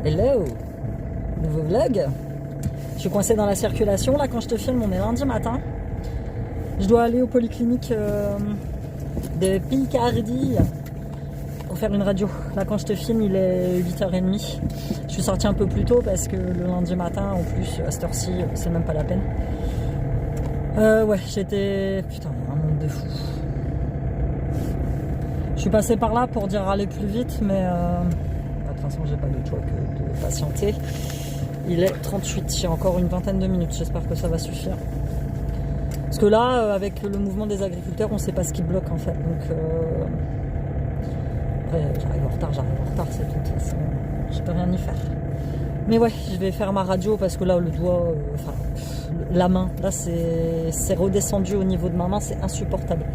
Hello, nouveau vlog. Je suis coincée dans la circulation. Là, quand je te filme, on est lundi matin. Je dois aller aux polycliniques de Picardie pour faire une radio. Là, quand je te filme, il est 8h30. Je suis sortie un peu plus tôt parce que le lundi matin, en plus, à cette heure-ci, c'est même pas la peine. Ouais, j'étais... Putain, un monde de fou. Je suis passée par là pour dire aller plus vite, mais de toute façon, j'ai pas d'autre choix que de patienter. Il est 38, j'ai encore une vingtaine de minutes, j'espère que ça va suffire. Parce que là, avec le mouvement des agriculteurs, on sait pas ce qui bloque en fait. Donc, après, j'arrive en retard, c'est tout. De toute façon, je peux rien y faire. Mais ouais, je vais faire ma radio parce que là, le doigt, la main, là, c'est redescendu au niveau de ma main, c'est insupportable.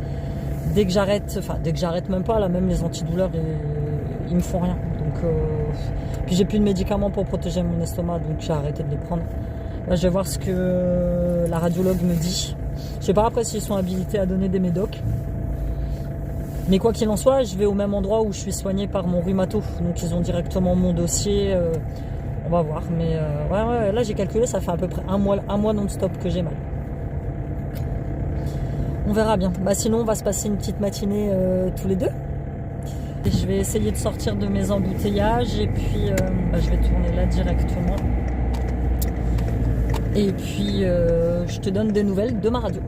Dès que j'arrête même pas, là, même les antidouleurs, ils me font rien. Donc, puis j'ai plus de médicaments pour protéger mon estomac, donc j'ai arrêté de les prendre. Là, je vais voir ce que la radiologue me dit. Je sais pas après s'ils sont habilités à donner des médocs. Mais quoi qu'il en soit, je vais au même endroit où je suis soignée par mon rhumato. Donc ils ont directement mon dossier. On va voir. Mais ouais, là j'ai calculé, ça fait à peu près un mois non-stop que j'ai mal. On verra bien. Bah, sinon, on va se passer une petite matinée tous les deux. Et je vais essayer de sortir de mes embouteillages. Et puis, je vais tourner là directement. Et puis, je te donne des nouvelles de ma radio.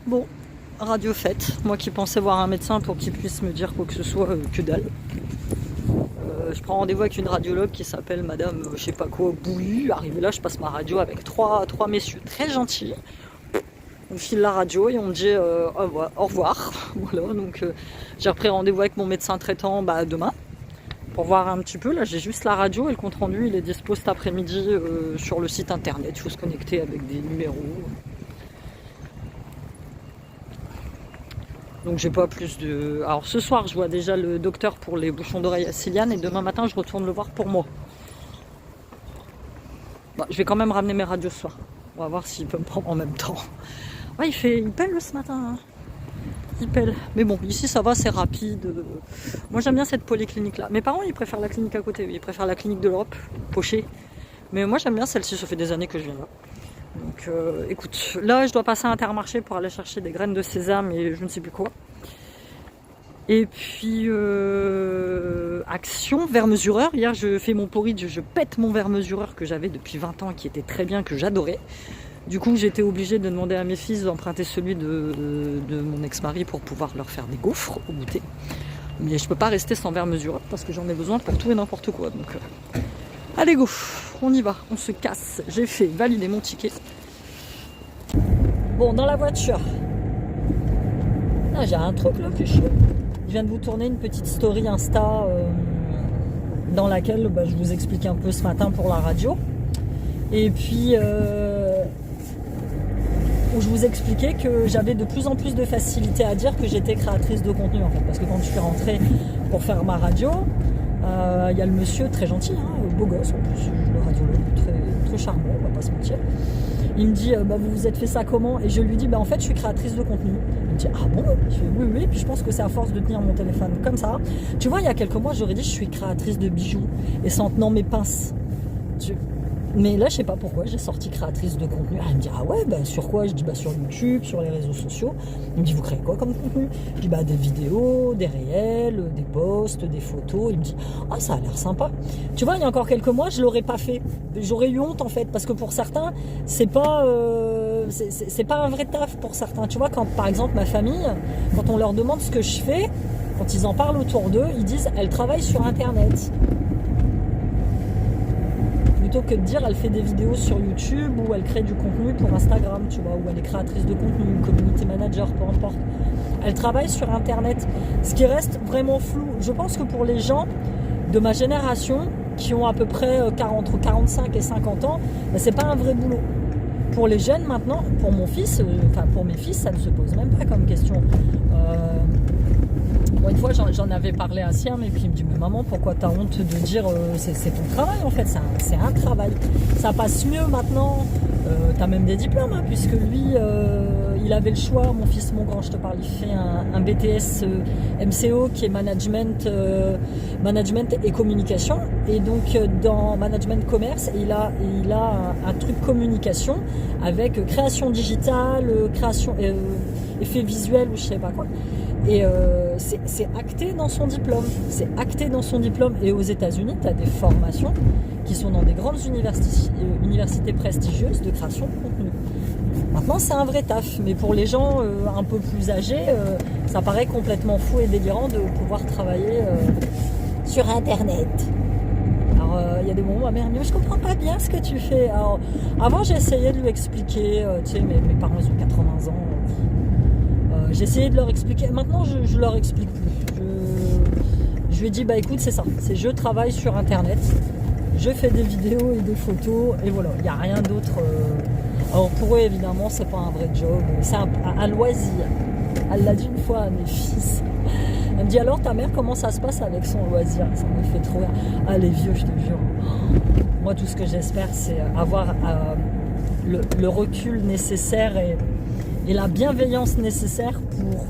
Bon, radio faite. Moi qui pensais voir un médecin pour qu'il puisse me dire quoi que ce soit, que dalle. Je prends rendez-vous avec une radiologue qui s'appelle Madame, je sais pas quoi, Bouillu. Arrivé là, je passe ma radio avec trois messieurs très gentils. On file la radio et on me dit au revoir. Voilà, donc j'ai repris rendez-vous avec mon médecin traitant demain pour voir un petit peu. Là, j'ai juste la radio et le compte rendu, il est dispo cet après-midi sur le site internet. Il faut se connecter avec des numéros. Donc j'ai pas plus de... Alors ce soir, je vois déjà le docteur pour les bouchons d'oreille à Ciliane et demain matin, je retourne le voir pour moi. Bon, je vais quand même ramener mes radios ce soir. On va voir s'il peut me prendre en même temps. Ouais, il pèle ce matin. Hein. Il pèle. Mais bon, ici ça va, c'est rapide. Moi j'aime bien cette polyclinique là. Mes parents ils préfèrent la clinique à côté. Ils préfèrent la clinique de l'Europe, Pocher. Mais moi j'aime bien celle-ci, ça fait des années que je viens là. Donc écoute, là je dois passer à Intermarché pour aller chercher des graines de sésame et je ne sais plus quoi. Et puis action, verre mesureur. Hier je fais mon porridge, je pète mon verre mesureur que j'avais depuis 20 ans, qui était très bien, que j'adorais. Du coup j'étais obligée de demander à mes fils d'emprunter celui de mon ex-mari pour pouvoir leur faire des gaufres au goûter. Mais je peux pas rester sans verre mesureur parce que j'en ai besoin pour tout et n'importe quoi. Donc allez go, on y va, on se casse. J'ai fait valider mon ticket. Bon, dans la voiture. Ah, j'ai un truc là que je viens de vous tourner une petite story Insta dans laquelle je vous explique un peu ce matin pour la radio. Et puis où je vous expliquais que j'avais de plus en plus de facilité à dire que j'étais créatrice de contenu en fait. Parce que quand je suis rentrée pour faire ma radio, il y a le monsieur très gentil, beau gosse en plus, le radiologue, très charmant, on va pas se mentir. Il me dit, vous vous êtes fait ça comment? Et je lui dis, en fait, je suis créatrice de contenu. Il me dit, ah bon? Je fais, oui. Puis je pense que c'est à force de tenir mon téléphone comme ça. Tu vois, il y a quelques mois, j'aurais dit, je suis créatrice de bijoux. Et sans tenant mes pinces. Mais là, je sais pas pourquoi, j'ai sorti créatrice de contenu. Ah, il me dit, ah ouais, sur quoi? Je dis, sur YouTube, sur les réseaux sociaux. Il me dit, vous créez quoi comme contenu? Je dis, des vidéos, des réels, des posts, des photos. Il me dit, ah, ça a l'air sympa. Tu vois, il y a encore quelques mois, je l'aurais pas fait. J'aurais eu honte, en fait, parce que pour certains, c'est pas un vrai taf pour certains. Tu vois, quand, par exemple, ma famille, quand on leur demande ce que je fais, quand ils en parlent autour d'eux, ils disent, elle travaille sur Internet. Plutôt que de dire elle fait des vidéos sur YouTube ou elle crée du contenu pour Instagram, tu vois, ou elle est créatrice de contenu, community manager, peu importe. Elle travaille sur Internet, ce qui reste vraiment flou. Je pense que pour les gens de ma génération qui ont à peu près entre 45 et 50 ans, c'est pas un vrai boulot. Pour les jeunes maintenant, pour mon fils, pour mes fils, ça ne se pose même pas comme question. Une fois j'en avais parlé à Siam et puis il me dit, mais maman, pourquoi t'as honte de dire c'est ton travail en fait, c'est un travail. Ça passe mieux maintenant, t'as même des diplômes puisque lui il avait le choix, mon fils, mon grand, je te parle, il fait un BTS MCO qui est management et communication. Et donc dans management commerce, il a un truc communication avec création digitale, création effets visuels ou je sais pas quoi. Et c'est acté dans son diplôme. C'est acté dans son diplôme. Et aux États-Unis, tu as des formations qui sont dans des grandes universités prestigieuses de création de contenu. Maintenant, c'est un vrai taf. Mais pour les gens un peu plus âgés, ça paraît complètement fou et délirant de pouvoir travailler sur Internet. Alors, il y a des moments où ma mère me dit « Je comprends pas bien ce que tu fais. » Alors, avant, j'essayais de lui expliquer. Tu sais, mes parents, ils ont 80 ans. J'essayais de leur expliquer. Maintenant, je leur explique plus. Je lui ai dit, bah écoute, c'est ça. C'est je travaille sur Internet. Je fais des vidéos et des photos. Et voilà, il n'y a rien d'autre. Alors pour eux, évidemment, c'est pas un vrai job. C'est un loisir. Elle l'a dit une fois à mes fils. Elle me dit, alors ta mère, comment ça se passe avec son loisir? Ça me fait trop rire. Ah, les vieux, je te jure. Moi, tout ce que j'espère, c'est avoir le recul nécessaire et la bienveillance nécessaire pour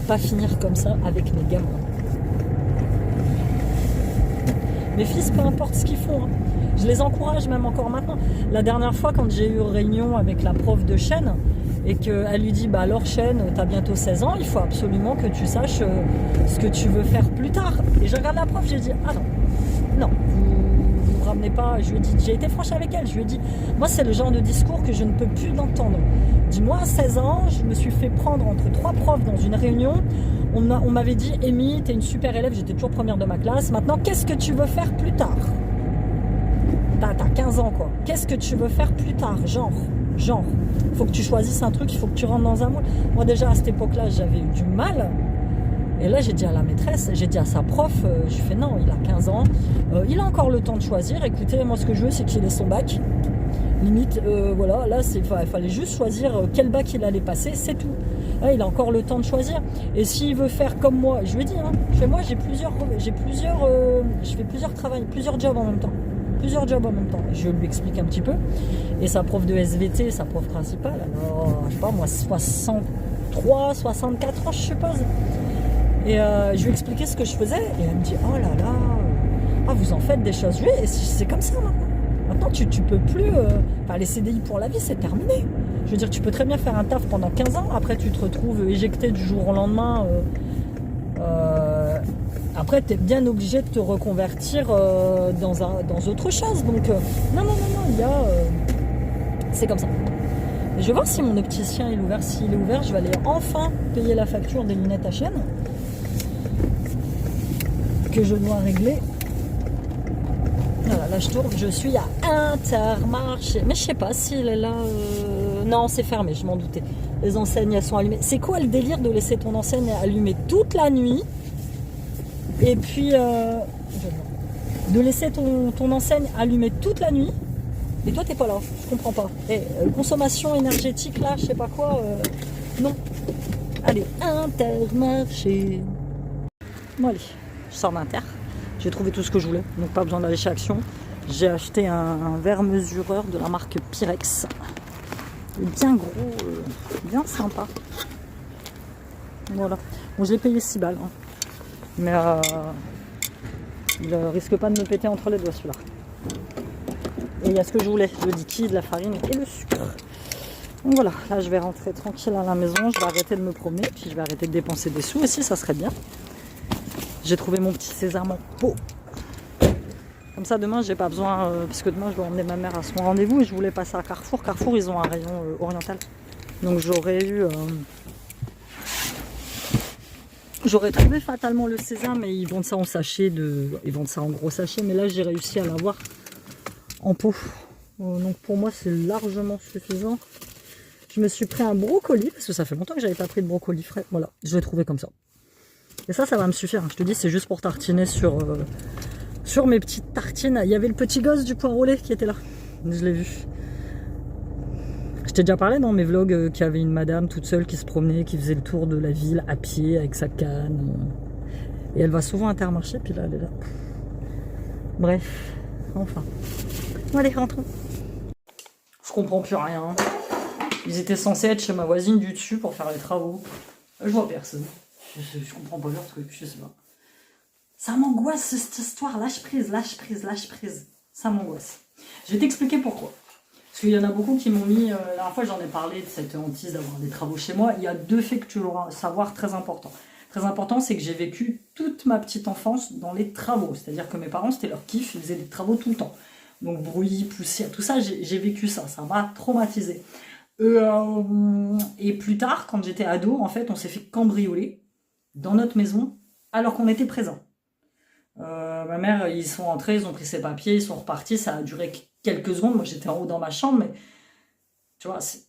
pas finir comme ça avec mes gamins. Mes fils, peu importe ce qu'ils font, hein. Je les encourage même encore maintenant. La dernière fois, quand j'ai eu une réunion avec la prof de Chêne et qu'elle lui dit, bah alors Chêne, t'as bientôt 16 ans, il faut absolument que tu saches ce que tu veux faire plus tard. Et je regarde la prof, j'ai dit, ah non, vous ramenez pas. Je lui ai dit, j'ai été franche avec elle, je lui ai dit, moi c'est le genre de discours que je ne peux plus entendre. Dis-moi, à 16 ans, je me suis fait prendre entre 3 profs dans une réunion. On m'avait dit, Amy, t'es une super élève, j'étais toujours première de ma classe. Maintenant, qu'est-ce que tu veux faire plus tard? T'as 15 ans, quoi. Qu'est-ce que tu veux faire plus tard? Genre. Faut que tu choisisses un truc, il faut que tu rentres dans un moule. Moi, déjà, à cette époque-là, j'avais eu du mal. Et là, j'ai dit à la maîtresse, j'ai dit à sa prof, je fais non, il a 15 ans. Il a encore le temps de choisir. Écoutez, moi, ce que je veux, c'est qu'il ait son bac. Limite, voilà, là, il fallait juste choisir quel bac il allait passer, c'est tout. Là, il a encore le temps de choisir. Et s'il veut faire comme moi, je lui ai dit, hein, je fais plusieurs jobs en même temps. Et je lui explique un petit peu. Et sa prof de SVT, sa prof principale, alors, je sais pas moi, 63, 64 ans, je suppose. Et je lui ai expliqué ce que je faisais. Et elle me dit, oh là là, vous en faites des choses. Je lui ai dit, c'est comme ça maintenant. Maintenant, tu peux plus... les CDI pour la vie, c'est terminé. Je veux dire, tu peux très bien faire un taf pendant 15 ans. Après, tu te retrouves éjecté du jour au lendemain. Après, tu es bien obligé de te reconvertir dans autre chose. Donc, non, il y a... c'est comme ça. Et je vais voir si mon opticien est ouvert. S'il est ouvert, je vais aller enfin payer la facture des lunettes à chaîne que je dois régler. Voilà, là je tourne, je suis à Intermarché. Mais je sais pas s'il est là. Non, c'est fermé, je m'en doutais. Les enseignes, elles sont allumées. C'est quoi le délire de laisser ton enseigne allumée toute la nuit? Et puis, de laisser ton enseigne allumée toute la nuit. Et toi, t'es pas là. Je comprends pas. Et consommation énergétique, là, je sais pas quoi. Non. Allez, Intermarché. Bon, allez, je sors d'Inter. J'ai trouvé tout ce que je voulais, donc pas besoin d'aller chez Action. J'ai acheté un verre mesureur de la marque Pyrex. Bien gros, bien sympa. Voilà. Bon, je l'ai payé 6 balles. Hein. Mais il ne risque pas de me péter entre les doigts celui-là. Et il y a ce que je voulais, le liquide, la farine et le sucre. Donc voilà, là je vais rentrer tranquille à la maison, je vais arrêter de me promener, puis je vais arrêter de dépenser des sous aussi, ça serait bien. J'ai trouvé mon petit sésame en pot. Comme ça demain j'ai pas besoin, parce que demain je dois emmener ma mère à son rendez-vous et je voulais passer à Carrefour. Carrefour ils ont un rayon oriental. Donc j'aurais trouvé fatalement le sésame et ils vendent ça en sachet, ils vendent ça en gros sachet, mais là j'ai réussi à l'avoir en pot. Donc pour moi c'est largement suffisant. Je me suis pris un brocoli, parce que ça fait longtemps que j'avais pas pris de brocoli frais. Voilà, je l'ai trouvé comme ça. Et ça va me suffire. Je te dis, c'est juste pour tartiner sur mes petites tartines. Il y avait le petit gosse du poire au lait qui était là. Je l'ai vu. Je t'ai déjà parlé dans mes vlogs qu'il y avait une madame toute seule qui se promenait, qui faisait le tour de la ville à pied avec sa canne. Et elle va souvent à Intermarché, puis là, elle est là. Bref, enfin. Allez, rentrons. Je comprends plus rien. Ils étaient censés être chez ma voisine du dessus pour faire les travaux. Je vois personne. Je comprends pas leur truc, je sais pas. Ça m'angoisse cette histoire, lâche prise, lâche prise, lâche prise. Ça m'angoisse. Je vais t'expliquer pourquoi. Parce qu'il y en a beaucoup qui m'ont mis, la dernière fois j'en ai parlé de cette hantise d'avoir des travaux chez moi. Il y a 2 faits que tu dois savoir très importants. Très important, c'est que j'ai vécu toute ma petite enfance dans les travaux. C'est-à-dire que mes parents, c'était leur kiff, ils faisaient des travaux tout le temps. Donc bruit, poussière, tout ça, j'ai vécu ça. Ça m'a traumatisé. Et plus tard, quand j'étais ado, en fait, on s'est fait cambrioler dans notre maison alors qu'on était présents. Ma mère, ils sont entrés, ils ont pris ses papiers, ils sont repartis, ça a duré quelques secondes. Moi, j'étais en haut dans ma chambre, mais tu vois, c'est...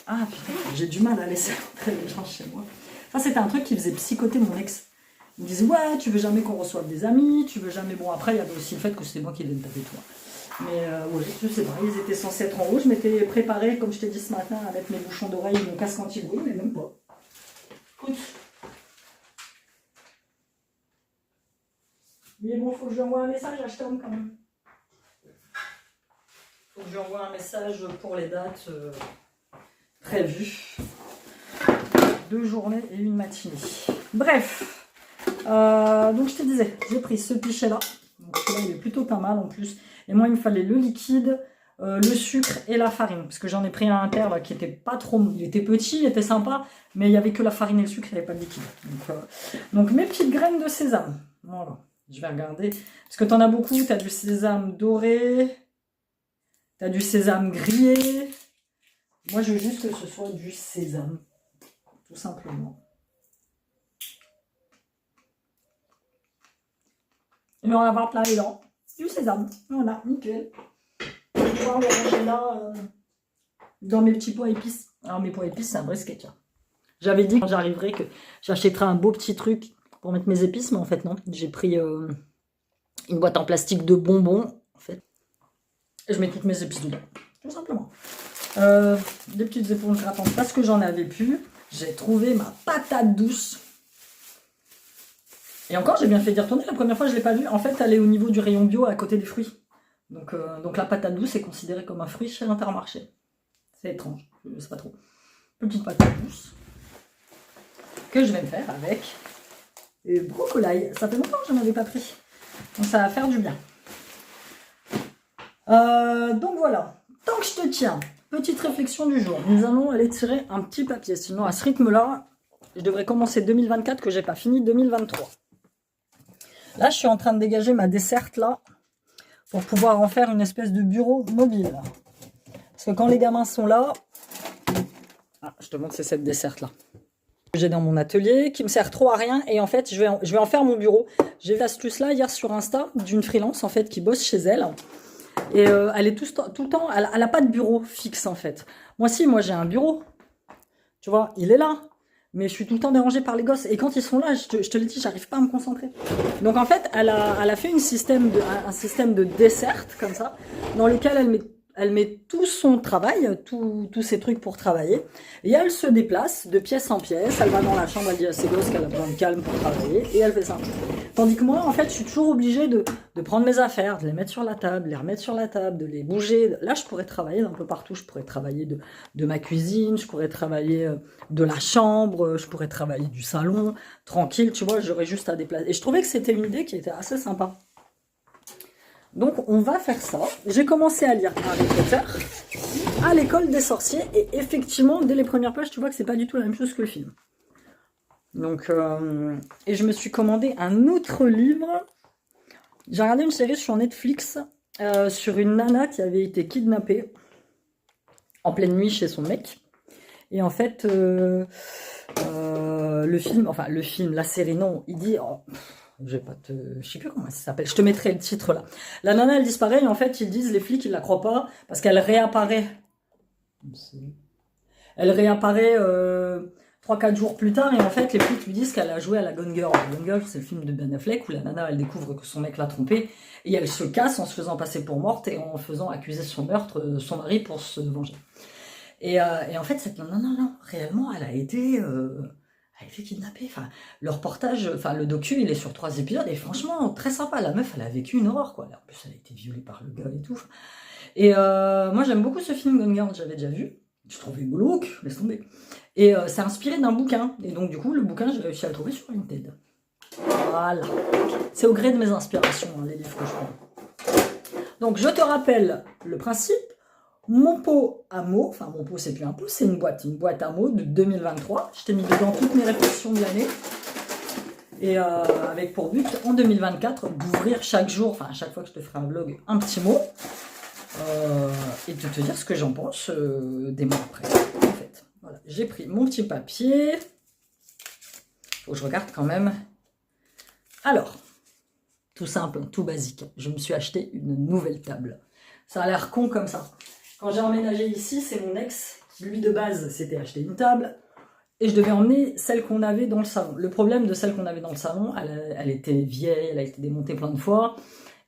Ah putain, j'ai du mal à laisser entrer les gens chez moi. Ça, c'était un truc qui faisait psychoter mon ex. Il me disait, ouais, tu veux jamais qu'on reçoive des amis, tu veux jamais... Bon, après, il y avait aussi le fait que c'était moi qui les taper, toi. Mais ouais, je sais pas, ils étaient censés être en haut. Je m'étais préparée, comme je t'ai dit ce matin, à mettre mes bouchons d'oreille et mon casque anti-bruit, mais même pas. Écoute. Mais bon, faut que je lui envoie un message à Tom quand même. Faut que je lui envoie un message pour les dates prévues. 2 journées et 1 matinée. Bref. Donc je te disais, j'ai pris ce pichet là. Donc celui-là, il est plutôt pas mal en plus. Et moi, il me fallait le liquide, le sucre et la farine. Parce que j'en ai pris un inter là, qui était pas trop... Il était petit, il était sympa, mais il n'y avait que la farine et le sucre, il n'y avait pas de liquide. Donc mes petites graines de sésame. Voilà. Je vais regarder. Parce que tu en as beaucoup. Tu as du sésame doré. Tu as du sésame grillé. Moi, je veux juste que ce soit du sésame. Tout simplement. Et on va avoir plein les dents. Du sésame. Voilà, nickel. Je vais pouvoir le ranger là dans mes petits pois épices. Alors, mes pois épices, c'est un vrai sketch. J'avais dit quand j'arriverais que j'achèterais un beau petit truc pour mettre mes épices, mais en fait non, j'ai pris une boîte en plastique de bonbons, en fait, et je mets toutes mes épices dedans, tout simplement. Des petites éponges grattantes, parce que j'en avais plus, j'ai trouvé ma patate douce, et encore j'ai bien fait d'y retourner, la première fois je ne l'ai pas vue, en fait elle est au niveau du rayon bio à côté des fruits, donc la patate douce est considérée comme un fruit chez l'Intermarché, c'est étrange, je sais pas trop. Petite patate douce, que je vais me faire avec... Et brocoli, ça fait longtemps que je n'en avais pas pris. Donc ça va faire du bien. Donc voilà. Tant que je te tiens, petite réflexion du jour. Nous allons aller tirer un petit papier. Sinon, à ce rythme-là, je devrais commencer 2024 que j'ai pas fini 2023. Là, je suis en train de dégager ma desserte là pour pouvoir en faire une espèce de bureau mobile. Parce que quand les gamins sont là... Ah, je te montre, c'est cette desserte là. J'ai dans mon atelier, qui me sert trop à rien, et en fait je vais en faire mon bureau. J'ai vu l'astuce là hier sur Insta d'une freelance en fait qui bosse chez elle, et elle est tout le temps, elle a pas de bureau fixe en fait. Moi j'ai un bureau, tu vois, il est là, mais je suis tout le temps dérangée par les gosses, et quand ils sont là, je te le dis, j'arrive pas à me concentrer. Donc en fait elle a fait un système de dessert comme ça, dans lequel elle met tout son travail, tous ses trucs pour travailler, et elle se déplace de pièce en pièce, elle va dans la chambre, elle dit à ses gosses qu'elle a besoin de calme pour travailler, et elle fait ça. Tandis que moi, en fait, je suis toujours obligée de prendre mes affaires, de les mettre sur la table, les remettre sur la table, de les bouger. Là, je pourrais travailler d'un peu partout, je pourrais travailler de ma cuisine, je pourrais travailler de la chambre, je pourrais travailler du salon, tranquille, tu vois, j'aurais juste à déplacer. Et je trouvais que c'était une idée qui était assez sympa. Donc on va faire ça. J'ai commencé à lire Harry Potter à l'école des sorciers, et effectivement dès les premières pages tu vois que c'est pas du tout la même chose que le film. Donc et je me suis commandé un autre livre. J'ai regardé une série sur Netflix sur une nana qui avait été kidnappée en pleine nuit chez son mec, et en fait le film, la série non, il dit je sais plus comment ça s'appelle, je te mettrai le titre là. La nana elle disparaît, et en fait ils disent, les flics ils la croient pas parce qu'elle réapparaît. Elle réapparaît 3-4 jours plus tard, et en fait les flics lui disent qu'elle a joué à la Gone Girl. La Gone Girl c'est le film de Ben Affleck où la nana elle découvre que son mec l'a trompée, et elle se casse en se faisant passer pour morte et en faisant accuser son meurtre son mari pour se venger. Et en fait cette nana non, réellement elle a été kidnappée. Enfin, le reportage, enfin le docu, il est sur 3 épisodes, et franchement très sympa. La meuf, elle a vécu une horreur quoi. En plus, elle a été violée par le gars et tout. Et moi, j'aime beaucoup ce film Gone Girl, j'avais déjà vu. je trouvais glauque, laisse tomber. Et c'est inspiré d'un bouquin. Et donc, du coup, le bouquin, j'ai réussi à le trouver sur Vinted. Voilà. C'est au gré de mes inspirations, hein, les livres que je prends. Donc, je te rappelle le principe. Mon pot à mots, enfin mon pot c'est plus un pot, c'est une boîte à mots de 2023. Je t'ai mis dedans toutes mes réflexions de l'année. Et avec pour but, en 2024, d'ouvrir chaque jour, enfin à chaque fois que je te ferai un vlog, un petit mot. Et de te dire ce que j'en pense des mois après. En fait, voilà, j'ai pris mon petit papier. Faut que je regarde quand même. Alors, tout simple, tout basique. Je me suis acheté une nouvelle table. Ça a l'air con comme ça. Quand j'ai emménagé ici, c'est mon ex qui, lui, de base, s'était acheté une table. Et je devais emmener celle qu'on avait dans le salon. Le problème de celle qu'on avait dans le salon, elle était vieille, elle a été démontée plein de fois.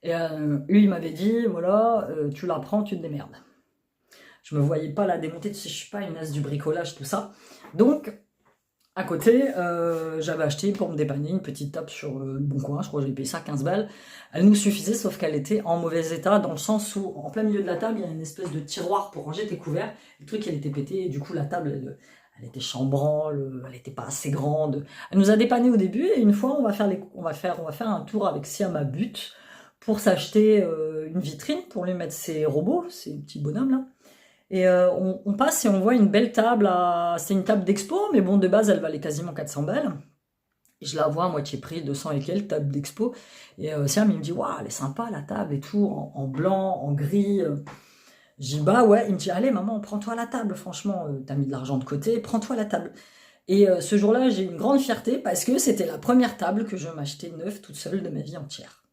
Et lui, il m'avait dit, voilà, tu la prends, tu te démerdes. Je me voyais pas la démonter, tu sais, je suis pas une as du bricolage, tout ça. Donc, à côté, j'avais acheté pour me dépanner une petite table sur le Bon Coin, je crois que j'ai payé ça 15 balles. Elle nous suffisait, sauf qu'elle était en mauvais état, dans le sens où, en plein milieu de la table, il y a une espèce de tiroir pour ranger tes couverts. Le truc, elle était pété, et du coup, la table, elle était chambranle, elle n'était pas assez grande. Elle nous a dépanné au début, et une fois, on va faire un tour avec Siam à But pour s'acheter une vitrine, pour lui mettre ses robots, ces petits bonhommes là. Et on passe et on voit une belle table, c'est une table d'expo, mais bon, de base, elle valait quasiment 400 balles. Et je la vois à moitié prix, 200 et quelques, table d'expo. Et Siam, il me dit, waouh, elle est sympa la table et tout, en blanc, en gris. Je dis, bah ouais, il me dit, allez maman, prends-toi la table, franchement, t'as mis de l'argent de côté, prends-toi la table. Et ce jour-là, j'ai une grande fierté parce que c'était la première table que je m'achetais neuve toute seule de ma vie entière.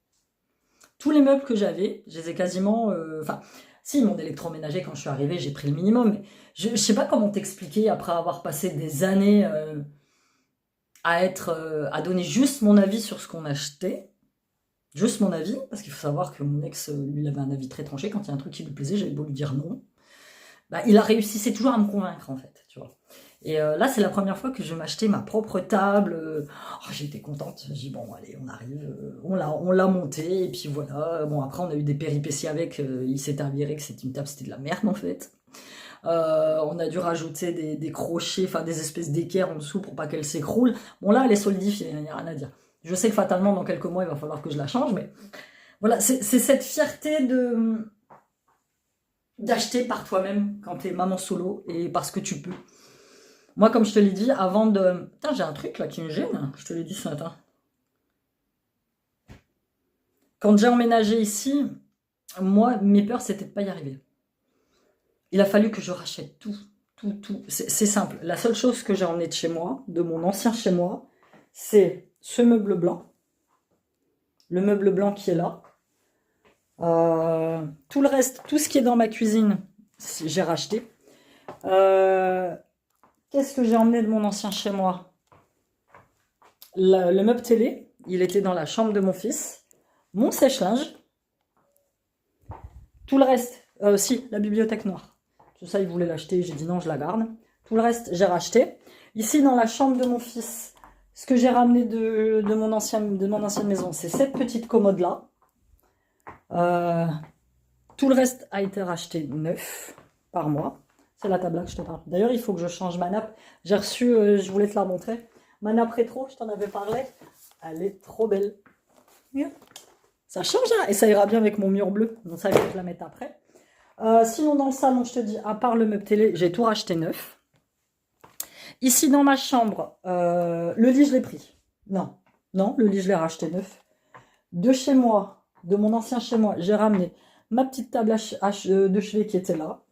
Tous les meubles que j'avais, je les ai quasiment... si, mon électroménager, quand je suis arrivée, j'ai pris le minimum. Mais je ne sais pas comment t'expliquer, après avoir passé des années à donner juste mon avis sur ce qu'on achetait. Juste mon avis, parce qu'il faut savoir que mon ex, lui, il avait un avis très tranché. Quand il y a un truc qui lui plaisait, j'avais beau lui dire non. Bah, il a réussi, c'est toujours à me convaincre, en fait, tu vois. Et là, c'est la première fois que je vais m'acheter ma propre table. J'étais contente. J'ai dit, bon, allez, on arrive. On l'a montée. Et puis voilà. Bon, après, on a eu des péripéties avec. Il s'est avéré que c'était une table, c'était de la merde, en fait. On a dû rajouter des crochets, enfin des espèces d'équerres en dessous pour pas qu'elle s'écroule. Bon, là, elle est solidifiée, il n'y a rien à dire. Je sais que fatalement, dans quelques mois, il va falloir que je la change. Mais voilà, c'est cette fierté d'acheter par toi-même quand t'es maman solo et parce que tu peux. Moi, comme je te l'ai dit, avant de... Putain, j'ai un truc là qui me gêne. Je te l'ai dit ce matin. Quand j'ai emménagé ici, moi, mes peurs, c'était de pas y arriver. Il a fallu que je rachète tout. C'est simple. La seule chose que j'ai emmenée de chez moi, de mon ancien chez moi, c'est ce meuble blanc. Le meuble blanc qui est là. Tout le reste, tout ce qui est dans ma cuisine, j'ai racheté. Qu'est-ce que j'ai emmené de mon ancien chez moi? Le meuble télé, il était dans la chambre de mon fils. Mon sèche-linge. Tout le reste, si, la bibliothèque noire. Tout ça, il voulait l'acheter, j'ai dit non, je la garde. Tout le reste, j'ai racheté. Ici, dans la chambre de mon fils, ce que j'ai ramené de mon ancienne maison, c'est cette petite commode-là. Tout le reste a été racheté neuf par mois. C'est la table là que je te parle. D'ailleurs, il faut que je change ma nappe. J'ai reçu, je voulais te la montrer. Ma nappe rétro, je t'en avais parlé. Elle est trop belle. Ça change, hein, et ça ira bien avec mon mur bleu. Donc ça, il faut que je la mette après. Sinon, dans le salon, je te dis, à part le meuble télé, j'ai tout racheté neuf. Ici, dans ma chambre, le lit, je l'ai pris. Non, le lit, je l'ai racheté neuf. De chez moi, de mon ancien chez moi, j'ai ramené ma petite table de chevet qui était là.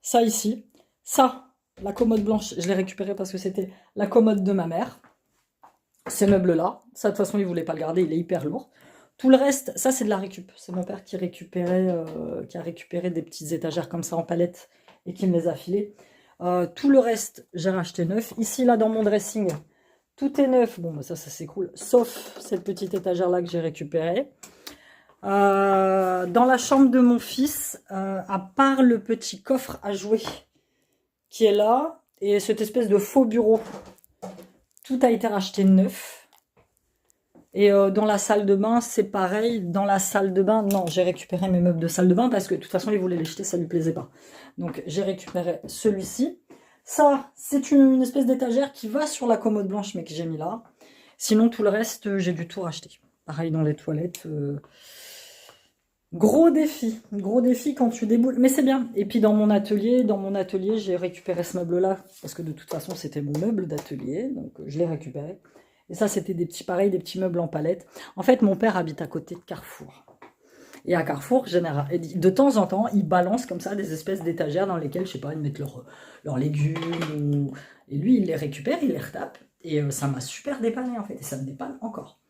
Ça ici. Ça, la commode blanche, je l'ai récupérée parce que c'était la commode de ma mère. Ces meubles-là. Ça, de toute façon, il ne voulait pas le garder, il est hyper lourd. Tout le reste, ça, c'est de la récup. C'est mon père qui a récupéré des petites étagères comme ça en palette et qui me les a filées. Tout le reste, j'ai racheté neuf. Ici, là, dans mon dressing, tout est neuf. Bon, bah, ça c'est cool. Sauf cette petite étagère-là que j'ai récupérée. Dans la chambre de mon fils, à part le petit coffre à jouer qui est là, et cette espèce de faux bureau, tout a été racheté neuf. Et dans la salle de bain, c'est pareil. Dans la salle de bain, non, j'ai récupéré mes meubles de salle de bain parce que de toute façon, il voulait les jeter, ça lui plaisait pas. Donc, j'ai récupéré celui-ci. Ça, c'est une espèce d'étagère qui va sur la commode blanche, mais que j'ai mis là. Sinon, tout le reste, j'ai dû tout racheter. Pareil dans les toilettes. Gros défi quand tu déboules. Mais c'est bien. Et puis dans mon atelier, j'ai récupéré ce meuble-là. Parce que de toute façon, c'était mon meuble d'atelier. Donc, je l'ai récupéré. Et ça, c'était des petits meubles en palette. En fait, mon père habite à côté de Carrefour. Et à Carrefour, de temps en temps, ils balancent comme ça des espèces d'étagères dans lesquelles, je sais pas, ils mettent leurs légumes. Et lui, il les récupère, il les retape. Et ça m'a super dépanné, en fait. Et ça me dépanne encore.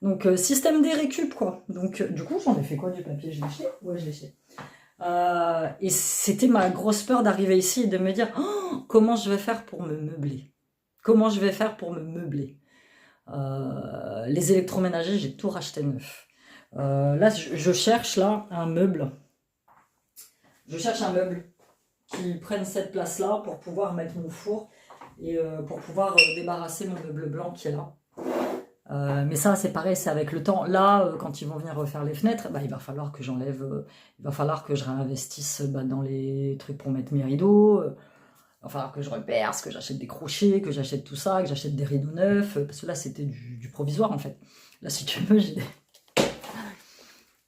Donc, système des récup, quoi. Donc, du coup, j'en ai fait quoi du papier? Je l'ai jeté? Ouais, je l'ai jeté. Et c'était ma grosse peur d'arriver ici et de me dire oh, comment je vais faire pour me meubler? Comment je vais faire pour me meubler? Les électroménagers, j'ai tout racheté neuf. Là, je cherche là un meuble. Je cherche un meuble qui prenne cette place-là pour pouvoir mettre mon four et pour pouvoir débarrasser mon meuble blanc qui est là. Mais ça, c'est pareil, c'est avec le temps. Là, quand ils vont venir refaire les fenêtres, bah, il va falloir que j'enlève, il va falloir que je réinvestisse dans les trucs pour mettre mes rideaux. Il va falloir que je reperce, que j'achète des crochets, que j'achète tout ça, que j'achète des rideaux neufs. Parce que là, c'était du provisoire, en fait. Là, si tu veux,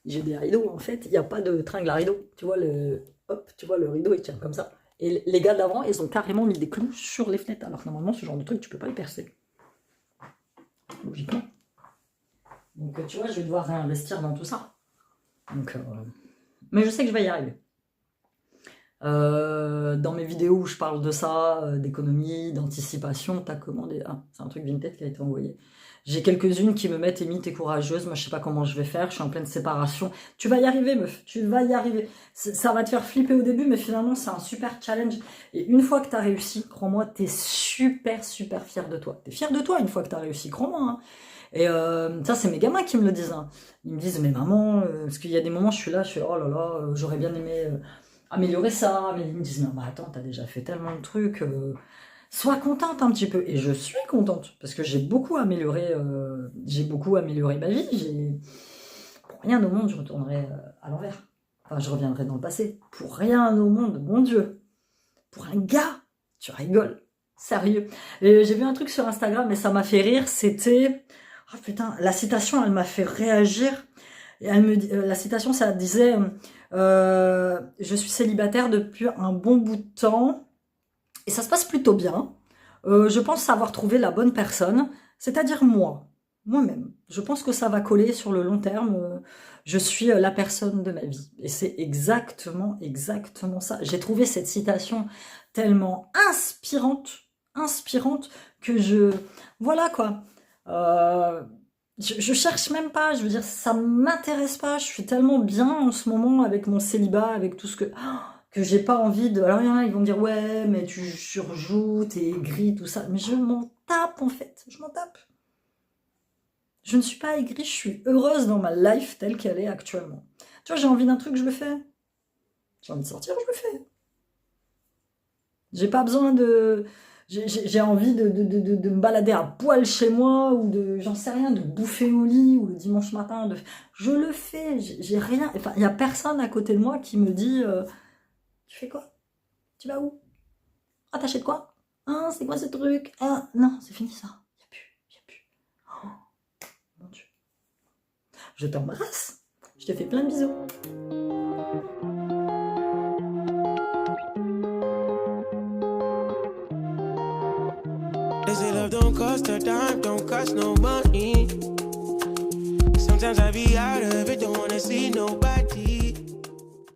j'ai des rideaux, en fait. Il n'y a pas de tringle à rideau. Tu vois, tu vois, le rideau, il tient comme ça. Et les gars d'avant, ils ont carrément mis des clous sur les fenêtres. Alors que normalement, ce genre de truc, tu peux pas les percer. Logiquement. Donc, tu vois, je vais devoir réinvestir dans tout ça. Donc, mais je sais que je vais y arriver. Dans mes vidéos où je parle de ça, d'économie, d'anticipation, t'as commandé... Ah, c'est un truc Vinted qui a été envoyé. J'ai quelques-unes qui me mettent « Amy, t'es courageuse, moi je sais pas comment je vais faire, je suis en pleine séparation. » Tu vas y arriver, meuf, tu vas y arriver. Ça va te faire flipper au début, mais finalement c'est un super challenge. Et une fois que t'as réussi, crois-moi, t'es super fière de toi. T'es fière de toi une fois que t'as réussi, crois-moi. Hein. Et ça, c'est mes gamins qui me le disent. Hein. Ils me disent « Mais maman, parce qu'il y a des moments, je suis là, oh là là, j'aurais bien aimé... améliorer ça, mais ils me disent non mais attends, t'as déjà fait tellement de trucs, sois contente un petit peu. Et je suis contente parce que j'ai beaucoup amélioré ma vie. Pour rien au monde je retournerai à l'envers. Enfin, je reviendrai dans le passé. Pour rien au monde, mon Dieu. Pour un gars, tu rigoles, sérieux. Et j'ai vu un truc sur Instagram et ça m'a fait rire. C'était, oh putain, la citation, elle m'a fait réagir. Et la citation, ça disait je suis célibataire depuis un bon bout de temps et ça se passe plutôt bien. Je pense avoir trouvé la bonne personne, c'est-à-dire moi-même. Je pense que ça va coller sur le long terme. Je suis la personne de ma vie. Et c'est exactement ça. J'ai trouvé cette citation tellement inspirante que voilà quoi. Je cherche même pas, je veux dire, ça m'intéresse pas, je suis tellement bien en ce moment avec mon célibat, avec tout ce que j'ai pas envie de... Alors il y en a, ils vont me dire, ouais, mais tu surjoues, t'es aigri, tout ça, mais je m'en tape en fait, je m'en tape. Je ne suis pas aigrie, je suis heureuse dans ma life telle qu'elle est actuellement. Tu vois, j'ai envie d'un truc, je le fais. J'ai envie de sortir, je le fais. J'ai pas besoin de... J'ai envie de me balader à poil chez moi ou j'en sais rien, de bouffer au lit ou le dimanche matin. Je le fais, j'ai rien. Enfin, il n'y a personne à côté de moi qui me dit tu fais quoi? Tu vas où? Ah, t'achètes quoi? Ah, c'est quoi ce truc? Ah, non, c'est fini ça. Il n'y a plus. Oh, mon Dieu. Je t'embrasse. Je te fais plein de bisous. They say love don't cost a dime, don't cost no money. Sometimes I be out of it, don't wanna see nobody.